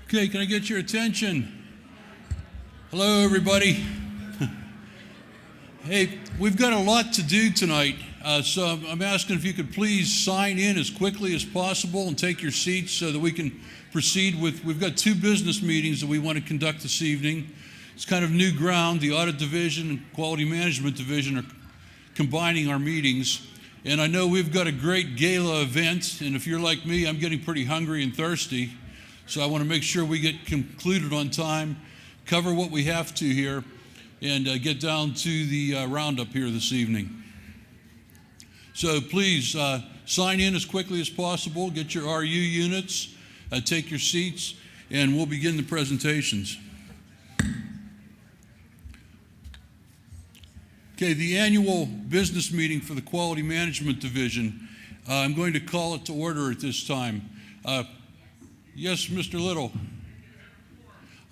Okay, can I get your attention? Hello, everybody. Hey, we've got a lot to do tonight, so I'm asking if you could please sign in as quickly as possible and take your seats so that we can proceed with, we've got two business meetings that we want to conduct this evening. It's kind of new ground. The Audit Division and Quality Management Division are combining our meetings. And I know we've got a great gala event, and if you're like me, I'm getting pretty hungry and thirsty. So I want to make sure we get concluded on time, cover what we have to here, and get down to the roundup here this evening. So please sign in as quickly as possible, get your RU units, take your seats, and we'll begin the presentations. Okay, the annual business meeting for the Quality Management Division, I'm going to call it to order at this time. Yes, Mr. Little.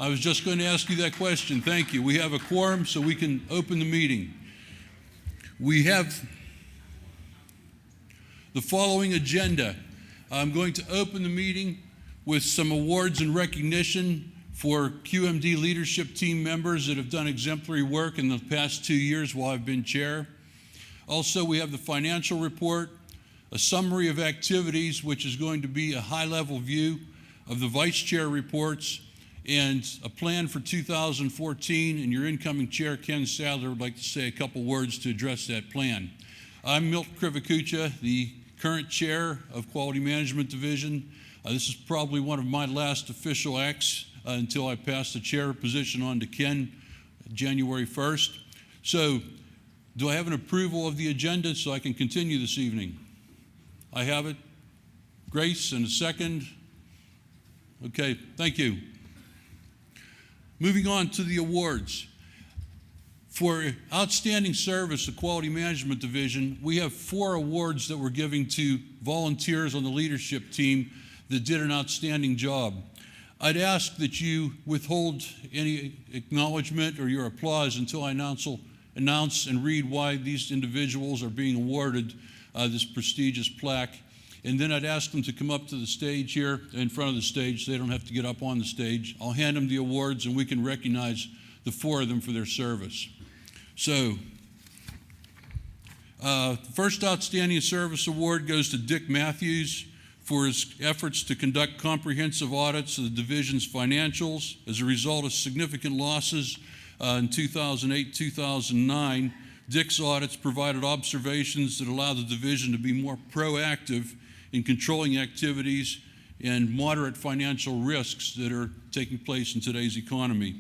I was just going to ask you that question. Thank you. We have a quorum, so we can open the meeting. We have the following agenda. I'm going to open the meeting with some awards and recognition for QMD leadership team members that have done exemplary work in the past 2 years while I've been chair. Also, we have the financial report, a summary of activities, which is going to be a high-level view of the vice chair reports, and a plan for 2014, and your incoming chair, Ken Sadler, would like to say a couple words to address that plan. I'm Milt Krivakucha, the current chair of Quality Management Division. This is probably one of my last official acts until I pass the chair position on to Ken January 1st. So, do I have an approval of the agenda so I can continue this evening? I have it. Grace, and a second. Okay, thank you. Moving on to the awards. For outstanding service, the Quality Management Division, we have 4 awards that we're giving to volunteers on the leadership team that did an outstanding job. I'd ask that you withhold any acknowledgement or your applause until I announce and read why these individuals are being awarded this prestigious plaque. And then I'd ask them to come up to the stage here, in front of the stage, so they don't have to get up on the stage. I'll hand them the awards, and we can recognize the 4 of them for their service. So, the first Outstanding Service Award goes to Dick Matthews for his efforts to conduct comprehensive audits of the division's financials. As a result of significant losses in 2008-2009, Dick's audits provided observations that allowed the division to be more proactive in controlling activities and moderate financial risks that are taking place in today's economy.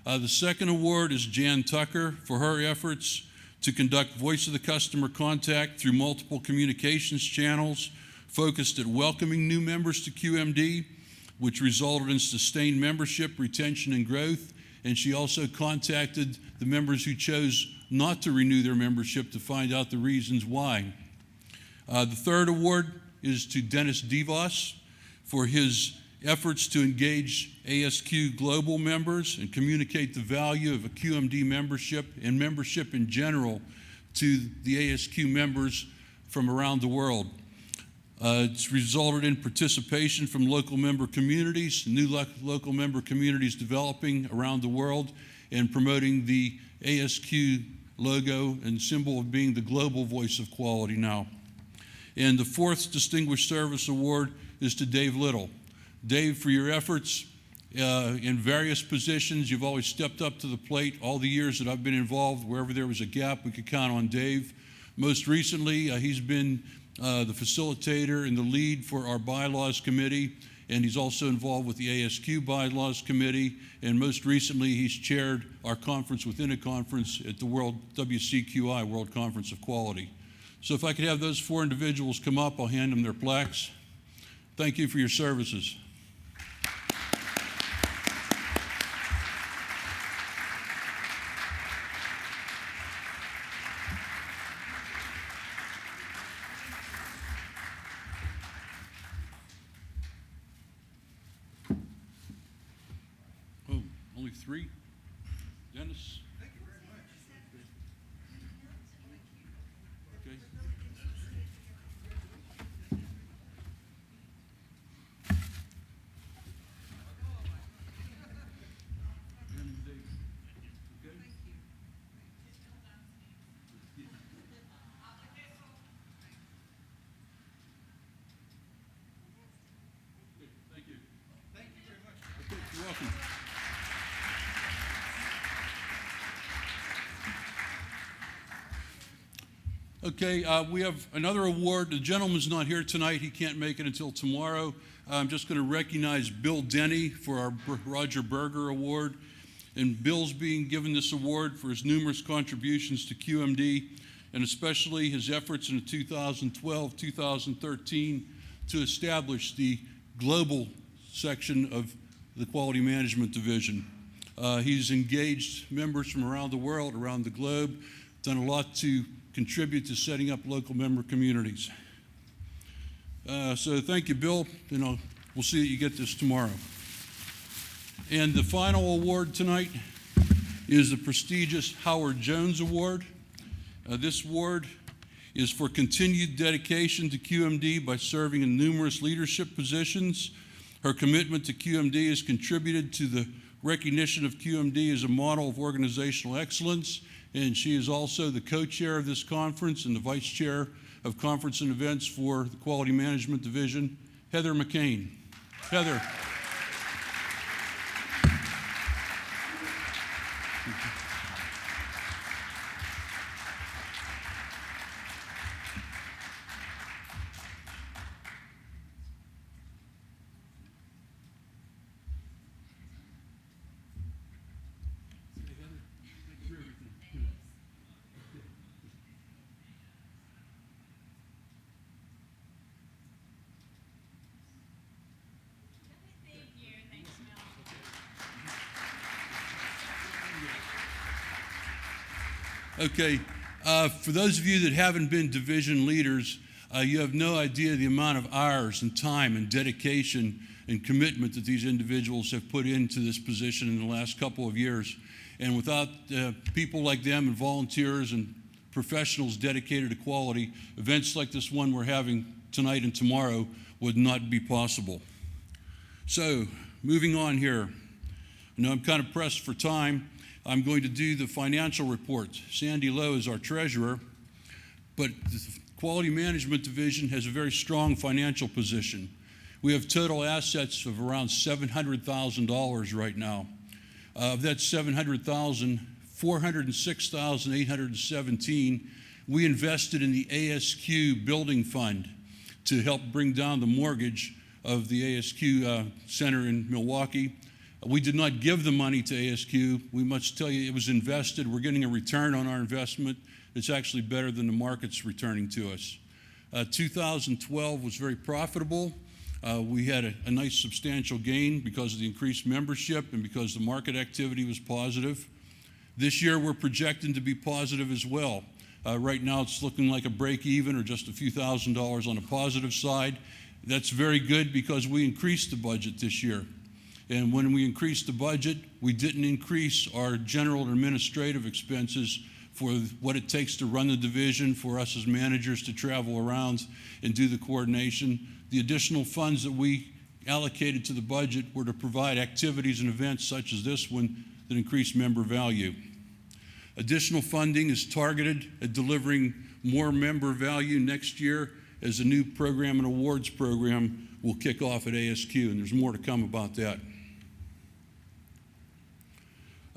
The second award is Jan Tucker for her efforts to conduct voice of the customer contact through multiple communications channels focused at welcoming new members to QMD, which resulted in sustained membership, retention, and growth. And she also contacted the members who chose not to renew their membership to find out the reasons why. The third award is to Dennis DeVos for his efforts to engage ASQ Global members and communicate the value of a QMD membership and membership in general to the ASQ members from around the world. It's resulted in participation from local member communities, new local member communities developing around the world, and promoting the ASQ logo and symbol of being the global voice of quality now. And the fourth Distinguished Service Award is to Dave Little. Dave, for your efforts in various positions, you've always stepped up to the plate. All the years that I've been involved, wherever there was a gap, we could count on Dave. Most recently, he's been the facilitator and the lead for our bylaws committee, and he's also involved with the ASQ bylaws committee, and most recently he's chaired our conference within a conference at the WCQI, World Conference of Quality. So if I could have those 4 individuals come up, I'll hand them their plaques. Thank you for your services. Oh, only 3? Dennis? Thank you very much. Okay. Okay, we have another award. The gentleman's not here tonight. He can't make it until tomorrow. I'm just going to recognize Bill Denny for our Roger Berger Award. And Bill's being given this award for his numerous contributions to QMD, and especially his efforts in 2012-2013 to establish the global section of the Quality Management Division. He's engaged members from around the world, around the globe, done a lot to contribute to setting up local member communities. So thank you, Bill, and we'll see that you get this tomorrow. And the final award tonight is the prestigious Howard Jones Award. This award is for continued dedication to QMD by serving in numerous leadership positions. Her commitment to QMD has contributed to the recognition of QMD as a model of organizational excellence, and she is also the co-chair of this conference and the vice chair of conference and events for the Quality Management Division, Heather McCain. Heather. Okay, for those of you that haven't been division leaders, you have no idea the amount of hours and time and dedication and commitment that these individuals have put into this position in the last couple of years. And without people like them and volunteers and professionals dedicated to quality, events like this one we're having tonight and tomorrow would not be possible. So, moving on here. I know I'm kind of pressed for time. I'm going to do the financial report. Sandy Lowe is our treasurer, but the Quality Management Division has a very strong financial position. We have total assets of around $700,000 right now. Of that $700,000, $406,817 we invested in the ASQ building fund to help bring down the mortgage of the ASQ Center in Milwaukee. We did not give the money to ASQ. We must tell you it was invested. We're getting a return on our investment. It's actually better than the market's returning to us. 2012 was very profitable. We had a nice substantial gain because of the increased membership and because the market activity was positive. This year we're projecting to be positive as well. Right now it's looking like a break even or just a few $1,000s on the positive side. That's very good because we increased the budget this year. And when we increased the budget, we didn't increase our general and administrative expenses for what it takes to run the division, for us as managers to travel around and do the coordination. The additional funds that we allocated to the budget were to provide activities and events such as this one that increase member value. Additional funding is targeted at delivering more member value next year as the new program and awards program will kick off at ASQ, and there's more to come about that.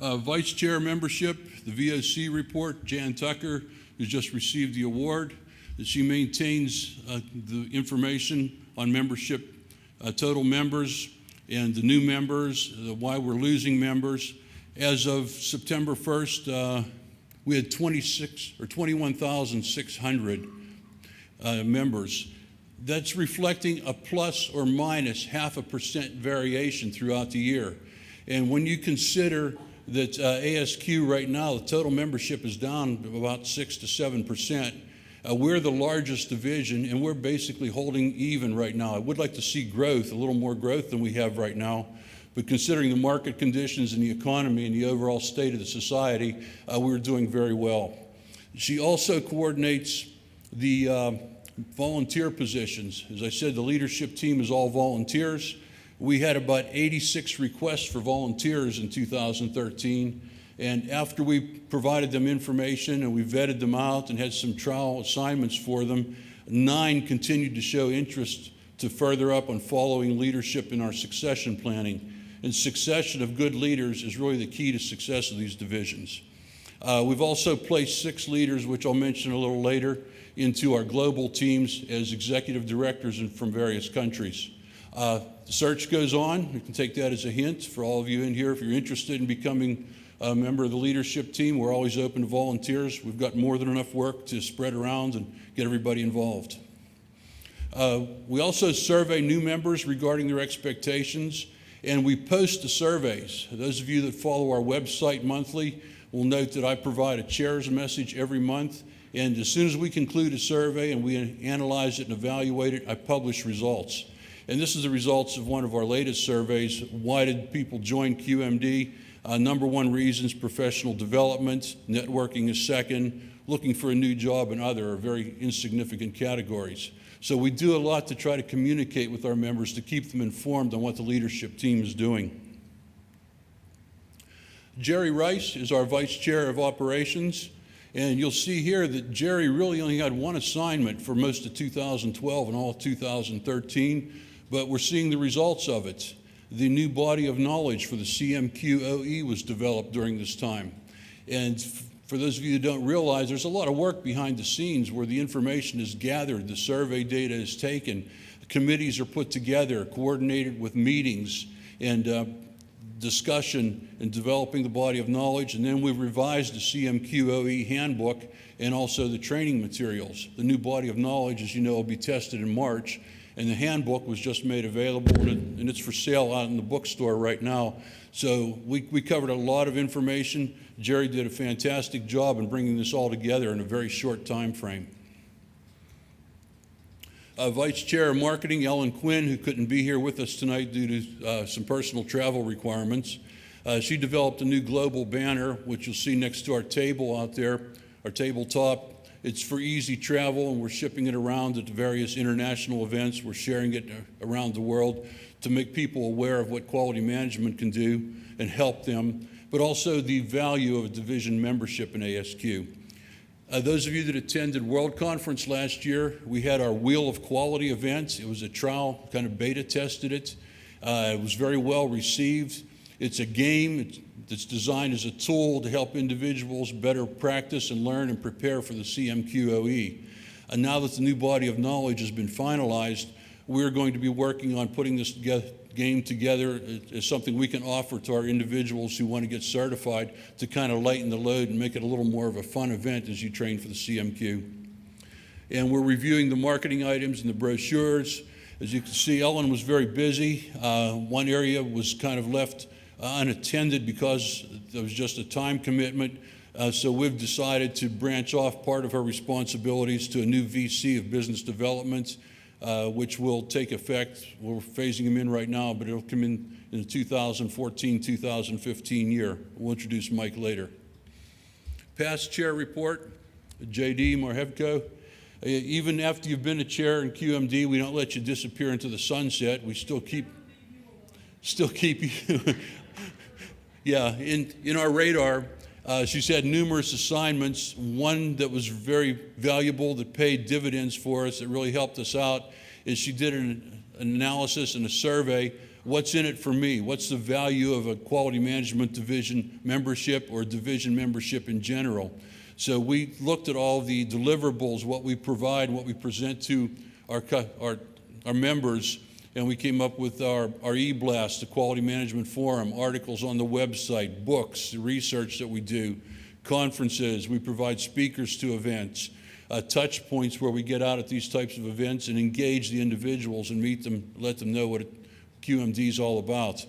Vice Chair membership, the VOC report, Jan Tucker, who's just received the award. She maintains the information on membership, total members, and the new members, why we're losing members. As of September 1st, we had 21,600 members. That's reflecting a plus or minus 0.5% variation throughout the year. And when you consider that ASQ right now, the total membership is down about 6 to 7%. We're the largest division, and we're basically holding even right now. I would like to see growth, a little more growth than we have right now, but considering the market conditions and the economy and the overall state of the society, we're doing very well. She also coordinates the volunteer positions. As I said, the leadership team is all volunteers. We had about 86 requests for volunteers in 2013, and after we provided them information and we vetted them out and had some trial assignments for them, 9 continued to show interest to further up on following leadership in our succession planning. And succession of good leaders is really the key to success of these divisions. We've also placed 6 leaders, which I'll mention a little later, into our global teams as executive directors from various countries. The search goes on. You can take that as a hint for all of you in here. If you're interested in becoming a member of the leadership team, we're always open to volunteers. We've got more than enough work to spread around and get everybody involved. We also survey new members regarding their expectations, and we post the surveys. Those of you that follow our website monthly will note that I provide a chair's message every month, and as soon as we conclude a survey and we analyze it and evaluate it, I publish results. And this is the results of one of our latest surveys. Why did people join QMD? Number 1 reasons, professional development. Networking is second. Looking for a new job and other are very insignificant categories. So we do a lot to try to communicate with our members to keep them informed on what the leadership team is doing. Jerry Rice is our Vice Chair of Operations, and you'll see here that Jerry really only had one assignment for most of 2012 and all of 2013, but we're seeing the results of it. The new body of knowledge for the CMQOE was developed during this time. And for those of you who don't realize, there's a lot of work behind the scenes where the information is gathered, the survey data is taken, committees are put together, coordinated with meetings and discussion and developing the body of knowledge, and then we've revised the CMQOE handbook and also the training materials. The new body of knowledge, as you know, will be tested in March, and the handbook was just made available, and it's for sale out in the bookstore right now. So we covered a lot of information. Jerry did a fantastic job in bringing this all together in a very short time frame. Vice Chair of Marketing, Ellen Quinn, who couldn't be here with us tonight due to some personal travel requirements. She developed a new global banner, which you'll see next to our table out there, our tabletop. It's for easy travel, and we're shipping it around at the various international events. We're sharing it around the world to make people aware of what quality management can do and help them, but also the value of a division membership in ASQ. Those of you that attended World Conference last year, we had our Wheel of Quality event. It was a trial, kind of beta tested it. It was very well received. It's a game that's designed as a tool to help individuals better practice and learn and prepare for the CMQOE. And now that the new body of knowledge has been finalized, we're going to be working on putting this game together as something we can offer to our individuals who want to get certified to kind of lighten the load and make it a little more of a fun event as you train for the CMQ. And we're reviewing the marketing items and the brochures. As you can see, Ellen was very busy. One area was kind of left unattended because there was just a time commitment. So we've decided to branch off part of her responsibilities to a new VC of business development, which will take effect. We're phasing him in right now, but it'll come in the 2014-2015 year. We'll introduce Mike later. Past chair report, JD Marhevko. Even after you've been a chair in QMD, we don't let you disappear into the sunset. We still keep you. Yeah, in our radar. She's had numerous assignments. One that was very valuable, that paid dividends for us, that really helped us out, is she did an analysis and a survey. What's in it for me? What's the value of a quality management division membership or division membership in general? So we looked at all the deliverables, what we provide, what we present to our members, and we came up with our e-blast, the Quality Management Forum, articles on the website, books, the research that we do, conferences. We provide speakers to events, touch points where we get out at these types of events and engage the individuals and meet them, let them know what QMD is all about.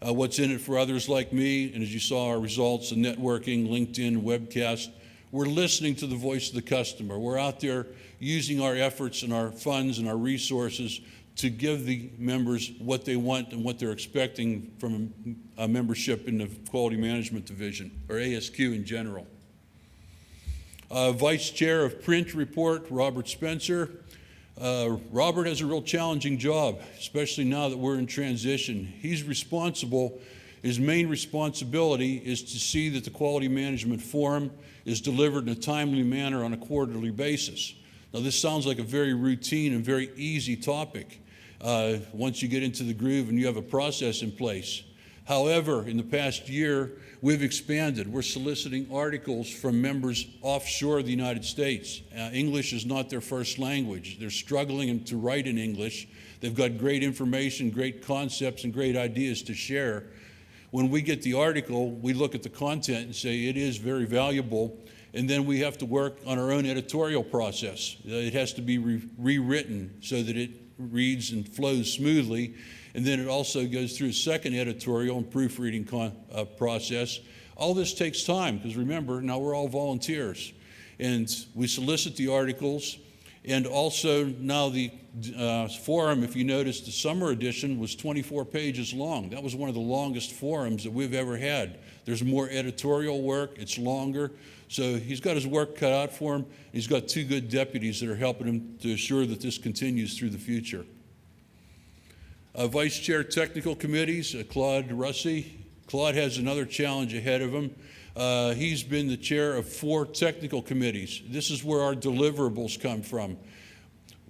What's in it for others like me, and as you saw our results, the networking, LinkedIn, webcast. We're listening to the voice of the customer. We're out there using our efforts and our funds and our resources to give the members what they want and what they're expecting from a membership in the Quality Management Division, or ASQ in general. Vice Chair of Print Report, Robert Spencer. Robert has a real challenging job, especially now that we're in transition. He's responsible, his main responsibility is to see that the Quality Management Forum is delivered in a timely manner on a quarterly basis. Now this sounds like a very routine and very easy topic once you get into the groove and you have a process in place. However, in the past year, we've expanded. We're soliciting articles from members offshore the United States. English is not their first language. They're struggling to write in English. They've got great information, great concepts, and great ideas to share. When we get the article, we look at the content and say it is very valuable, and then we have to work on our own editorial process. It has to be rewritten so that it reads and flows smoothly, and then it also goes through a second editorial and proofreading process. All this takes time, because remember, now we're all volunteers, and we solicit the articles, and also now the forum, if you notice, the summer edition was 24 pages long. That was one of the longest forums that we've ever had. There's more editorial work, it's longer. So he's got his work cut out for him. He's got two good deputies that are helping him to assure that this continues through the future. Vice Chair Technical Committees, Claude Russey. Claude has another challenge ahead of him. He's been the chair of 4 technical committees. This is where our deliverables come from.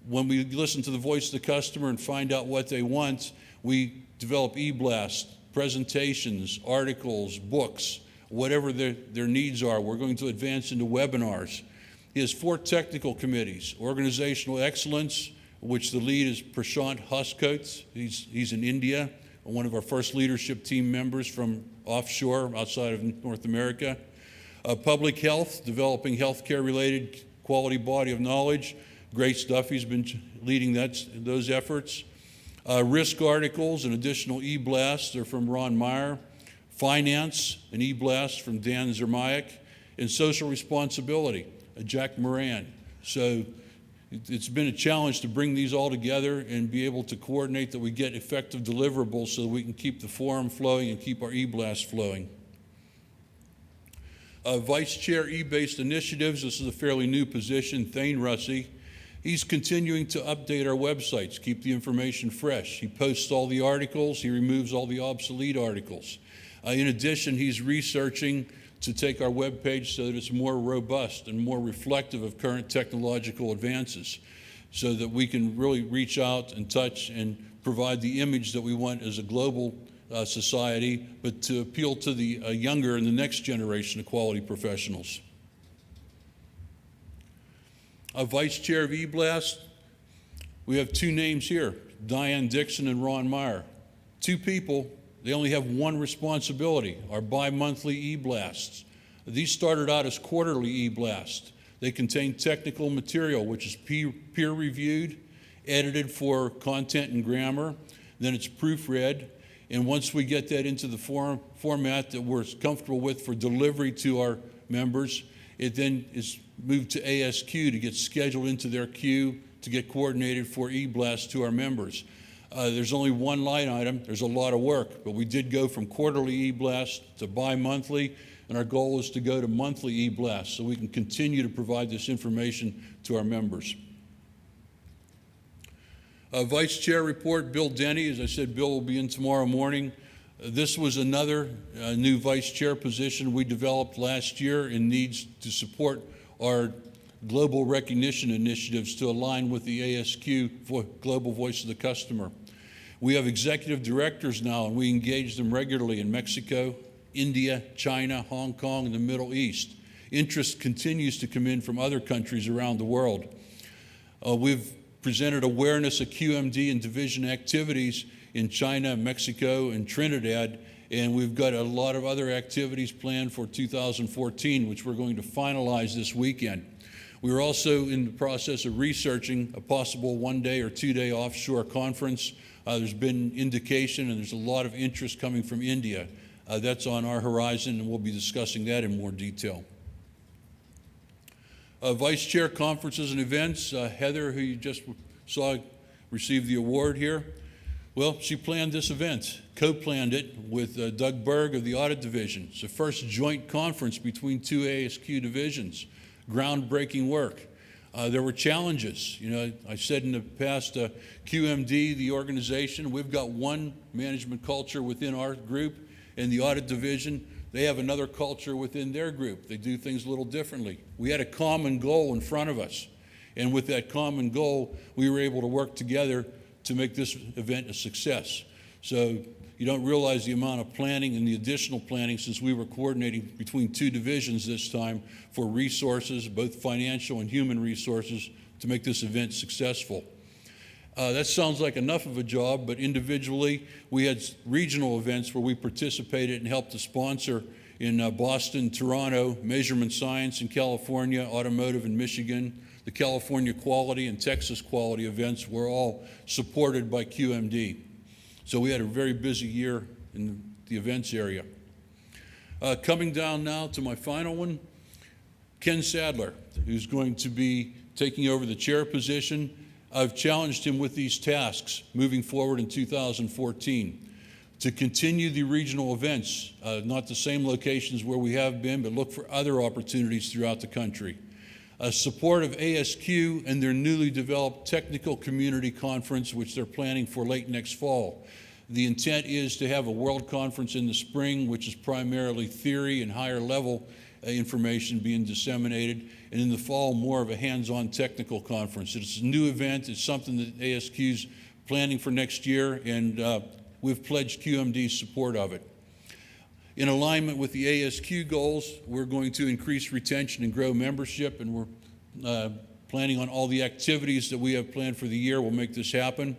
When we listen to the voice of the customer and find out what they want, we develop e-blast, presentations, articles, books, whatever their needs are. We're going to advance into webinars. He has 4 technical committees: organizational excellence, which the lead is Prashant Huskot. He's in India, one of our first leadership team members from offshore outside of North America. Public health, developing healthcare-related quality body of knowledge. Grace Duffy's been leading those efforts. Risk articles and additional e-blasts are from Ron Meyer. Finance, an e-blast from Dan Zermayak. And social responsibility, Jack Moran. So it's been a challenge to bring these all together and be able to coordinate that we get effective deliverables so that we can keep the forum flowing and keep our e-blast flowing. Vice Chair E-Based Initiatives, this is a fairly new position, Thane Russey. He's continuing to update our websites, keep the information fresh. He posts all the articles, he removes all the obsolete articles. In addition, he's researching to take our web page so that it's more robust and more reflective of current technological advances, so that we can really reach out and touch and provide the image that we want as a global society, but to appeal to the younger and the next generation of quality professionals. Vice Chair of eBlast, we have 2 names here, Diane Dixon and Ron Meyer. 2 people. They only have one responsibility, our bi-monthly e-blasts. These started out as quarterly e-blasts. They contain technical material, which is peer-reviewed, edited for content and grammar, then it's proofread, and once we get that into the format that we're comfortable with for delivery to our members, it then is moved to ASQ to get scheduled into their queue to get coordinated for e-blasts to our members. There's only one line item. There's a lot of work, but we did go from quarterly e-blast to bi-monthly, and our goal is to go to monthly e-blast so we can continue to provide this information to our members. Vice Chair report, Bill Denny. As I said, Bill will be in tomorrow morning. This was another new Vice Chair position we developed last year and needs to support our global recognition initiatives to align with the ASQ for Global Voice of the Customer. We have executive directors now, and we engage them regularly in Mexico, India, China, Hong Kong, and the Middle East. Interest continues to come in from other countries around the world. We've presented awareness of QMD and division activities in China, Mexico, and Trinidad, and we've got a lot of other activities planned for 2014, which we're going to finalize this weekend. We're also in the process of researching a possible 1-day or 2-day offshore conference. There's been indication, and there's a lot of interest coming from India. That's on our horizon, and we'll be discussing that in more detail. Vice Chair Conferences and Events, Heather, who you just saw receive the award here. Well, she planned this event, co-planned it with Doug Berg of the Audit Division. It's the first joint conference between 2 ASQ divisions. Groundbreaking work. There were challenges. You know, I said in the past, QMD, the organization, we've got one management culture within our group, and the Audit Division, they have another culture within their group. They do things a little differently. We had a common goal in front of us, and with that common goal, we were able to work together to make this event a success. So you don't realize the amount of planning and the additional planning, since we were coordinating between two divisions this time for resources, both financial and human resources, to make this event successful. That sounds like enough of a job, but individually, we had regional events where we participated and helped to sponsor in Boston, Toronto, Measurement Science in California, Automotive in Michigan. The California Quality and Texas Quality events were all supported by QMD. So we had a very busy year in the events area. Coming down now to my final one, Ken Sadler, who's going to be taking over the chair position. I've challenged him with these tasks moving forward in 2014 to continue the regional events, not the same locations where we have been, but look for other opportunities throughout the country. Support of ASQ and their newly developed technical community conference, which they're planning for late next fall. The intent is to have a world conference in the spring, which is primarily theory and higher level information being disseminated, and in the fall, more of a hands-on technical conference. It's a new event. It's something that ASQ's planning for next year, and we've pledged QMD's support of it. In alignment with the ASQ goals, we're going to increase retention and grow membership, and we're planning on all the activities that we have planned for the year. We'll make this happen.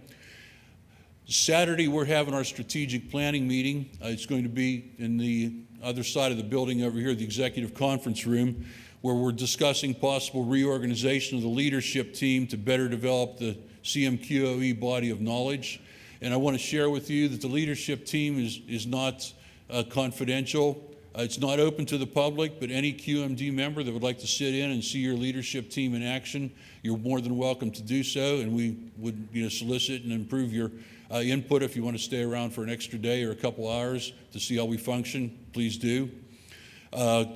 Saturday, we're having our strategic planning meeting. It's going to be in the other side of the building over here, the executive conference room, where we're discussing possible reorganization of the leadership team to better develop the CMQOE body of knowledge. And I want to share with you that the leadership team is not confidential. It's not open to the public, but any QMD member that would like to sit in and see your leadership team in action, you're more than welcome to do so, and we would solicit and improve your input. If you want to stay around for an extra day or a couple hours to see how we function, please do.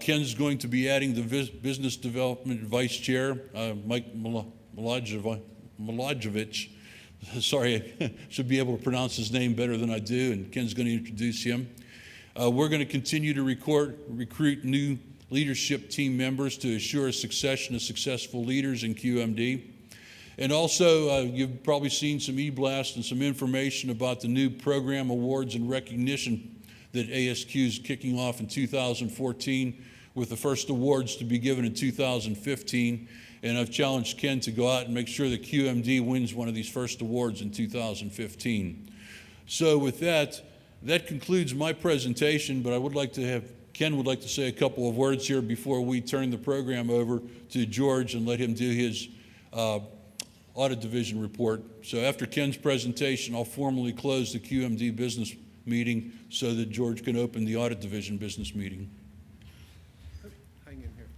Ken's going to be adding the Business Development Vice Chair, Mike Milodjevich. Sorry, I should be able to pronounce his name better than I do, and Ken's going to introduce him. We're going to continue to recruit new leadership team members to assure a succession of successful leaders in QMD. And also, you've probably seen some e-blast and some information about the new program awards and recognition that ASQ is kicking off in 2014, with the first awards to be given in 2015. And I've challenged Ken to go out and make sure that QMD wins one of these first awards in 2015. So with that concludes my presentation, but I would like to have, Ken would like to say a couple of words here before we turn the program over to George and let him do his Audit Division report. So after Ken's presentation, I'll formally close the QMD business meeting so that George can open the Audit Division business meeting. Hang in here.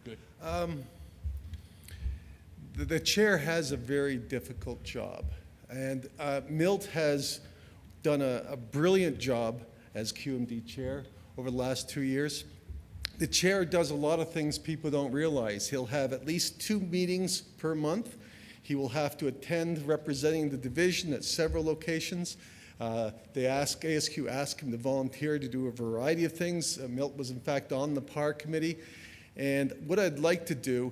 Good. The chair has a very difficult job, and Milt has done a brilliant job as QMD chair over the last 2 years. The chair does a lot of things people don't realize. He'll have at least 2 meetings per month. He will have to attend representing the division at several locations. ASQ asked him to volunteer to do a variety of things. Milt was in fact on the PAR committee. And what I'd like to do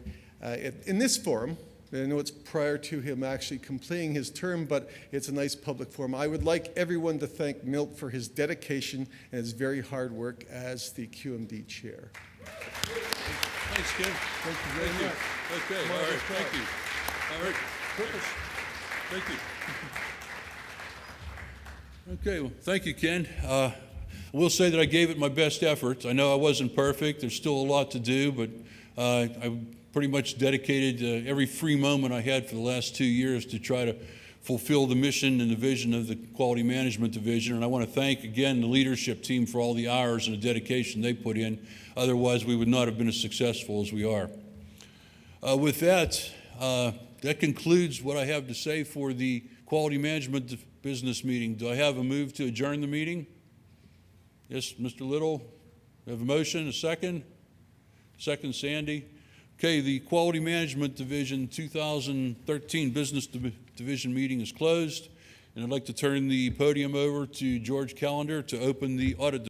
in this forum, and I know it's prior to him actually completing his term, but it's a nice public forum. I would like everyone to thank Milt for his dedication and his very hard work as the QMD chair. Thanks, Ken. Thank you very much. Okay, all right, thank you. All right, thank you. Okay, well, thank you, Ken. I will say that I gave it my best efforts. I know I wasn't perfect. There's still a lot to do, but I pretty much dedicated every free moment I had for the last 2 years to try to fulfill the mission and the vision of the Quality Management Division. And I want to thank, again, the leadership team for all the hours and the dedication they put in. Otherwise, we would not have been as successful as we are. With that, that concludes what I have to say for the Quality Management Business Meeting. Do I have a move to adjourn the meeting? Yes, Mr. Little. We have a motion, a second? Second, Sandy. Okay, the Quality Management Division 2013 Business Division meeting is closed, and I'd like to turn the podium over to George Callender to open the Audit